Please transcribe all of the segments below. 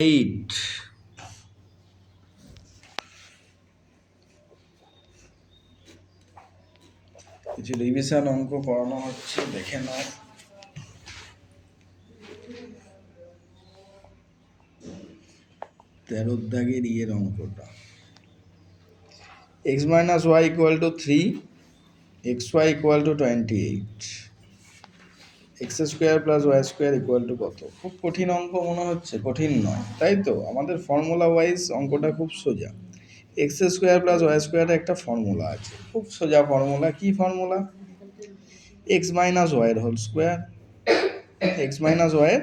8 কিছু রিভিশন অঙ্ক করানো হচ্ছে, দেখে নাও। 13 দাগের ইয়ের অঙ্কটা, x minus y equal to 3, xy equal to 28, x square plus y square equal to কত? খুব কঠিন অঙ্ক মনে হচ্ছে? কঠিন নয়, তাই তো? আমাদের ফর্মুলা ওয়াইজ অঙ্কটা খুব সোজা। এক্স স্কোয়ার প্লাস ওয়াই স্কোয়ারের একটা ফর্মুলা আছে, খুব সোজা ফর্মুলা। কি ফর্মুলা? এক্স মাইনাস ওয়াইয়ের হোল স্কোয়ার, এক্স মাইনাস ওয়াইয়ের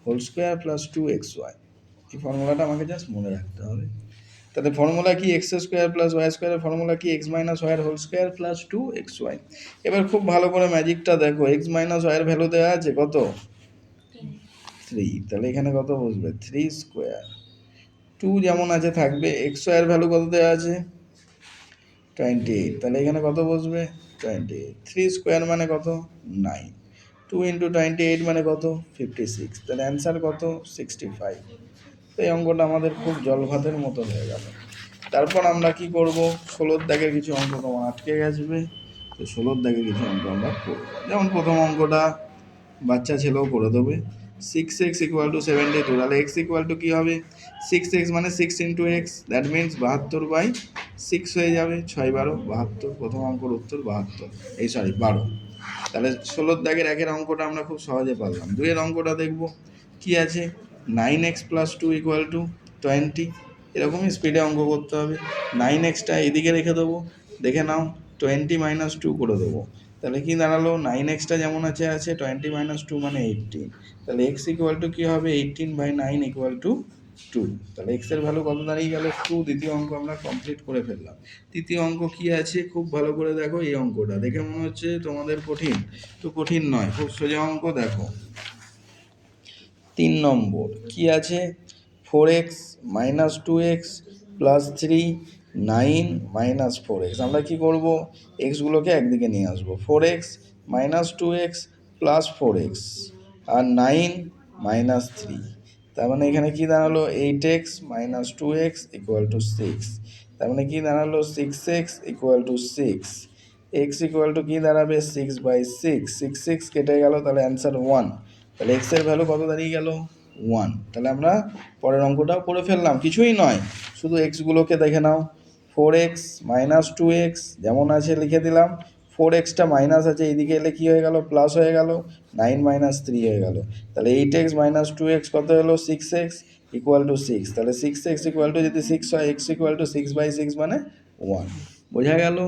হোল স্কোয়ার প্লাস 2xy। এই ফর্মুলাটা আমাকে জাস্ট মনে রাখতে হবে। তাহলে ফর্মুলা কি? এক্স স্কোয়ার প্লাস ওয়াই স্কোয়ারের ফর্মুলা কি? এক্স মাইনাস ওয়াইয়ের হোল স্কোয়ার প্লাস 2xy। এবার খুব ভালো করে ম্যাজিকটা দেখো, এক্স মাইনাস ওয়াইয়ের ভ্যালু দেওয়া আছে কত? 3। তাহলে এখানে কত বসবে? 3 স্কোয়ার। 2 যেমন আছে থাকবে। এক্স ওয়াইয়ের ভ্যালু কত দেওয়া আছে? 28। তাহলে এখানে কত বসবে? 28। 3 স্কোয়ার মানে কত? 9। 2 ইন্টু 28 মানে কত? 56। তাহলে অ্যান্সার কত? 65। এই অঙ্কটা আমাদের খুব জল ভাতের মতো হয়ে গেল। তারপর আমরা কি করব? 16 দাগের কিছু অঙ্ক তোমার আটকে গেছবে, তো 16 দাগের কিছু অঙ্ক আমরা করব। যেমন প্রথম অঙ্কটা বাচ্চা ছেলেও করে দেবে। 6x equal to 72। তাহলে x ইকুয়াল টু কী হবে? 6x মানে 6 ইন্টু এক্স, দ্যাট মিনস 72/6 হয়ে যাবে। 6 12 72। প্রথম অঙ্কর উত্তর 72, 12। তাহলে 16 দাগের একের অঙ্কটা আমরা খুব সহজে পারলাম। দুইয়ের অঙ্কটা দেখব কি আছে। 9x plus 2 equal to 20। এরকমই স্পিডে অঙ্ক করতে হবে। 9xটা এদিকে রেখে দেবো, দেখে নাও। 20 মাইনাস 2 করে দেবো। তাহলে কি দাঁড়ালো? 9xটা যেমন আছে 20 মাইনাস 2 মানে 18। তাহলে x ইকুয়াল টু কী হবে? 18/9 ইকুয়াল টু 2। তাহলে x এর ভ্যালু কত দাঁড়িয়ে গেল? 2। দ্বিতীয় অঙ্ক আমরা কমপ্লিট করে ফেললাম। তৃতীয় অঙ্ক কি আছে? খুব ভালো করে দেখো। এই অঙ্কটা দেখে মনে হচ্ছে তোমাদের কঠিন, তো কঠিন নয়, খুব সোজা অঙ্ক। দেখো 3 নম্বর কি আছে? 4x minus 2x plus 3, 9 minus 4x। আমরা কি করব? এক্সগুলোকে একদিকে নিয়ে আসবো। 4x minus 2x plus 4x আর 9 মাইনাস 3। তার মানে এখানে কি দাঁড়ালো? 8x minus 2x equal to 6। তার মানে কি দাঁড়ালো? 6x equal to 6। x equal to কি দাঁড়াবে? 6/6। 6 কেটে গেল, তাহলে অ্যান্সার 1। তাহলে x এর ভ্যালু কত দাঁড়িয়ে গেল? 1। তাহলে আমরা পরের অঙ্কটাও করে ফেললাম, কিছুই নয়, শুধু এক্সগুলোকে দেখে নাও। 4x মাইনাস 2x যেমন আছে লিখে দিলাম। 4xটা মাইনাস আছে, এইদিকে এলে কী হয়ে গেল? প্লাস হয়ে গেল। 9 মাইনাস 3 হয়ে গেল। তাহলে 8x মাইনাস 2x কত হলো? 6x equal to 6। তাহলে 6x ইকুয়াল টু যদি 6 হয়, x ইকুয়াল টু 6/6 মানে 1। বোঝা গেল?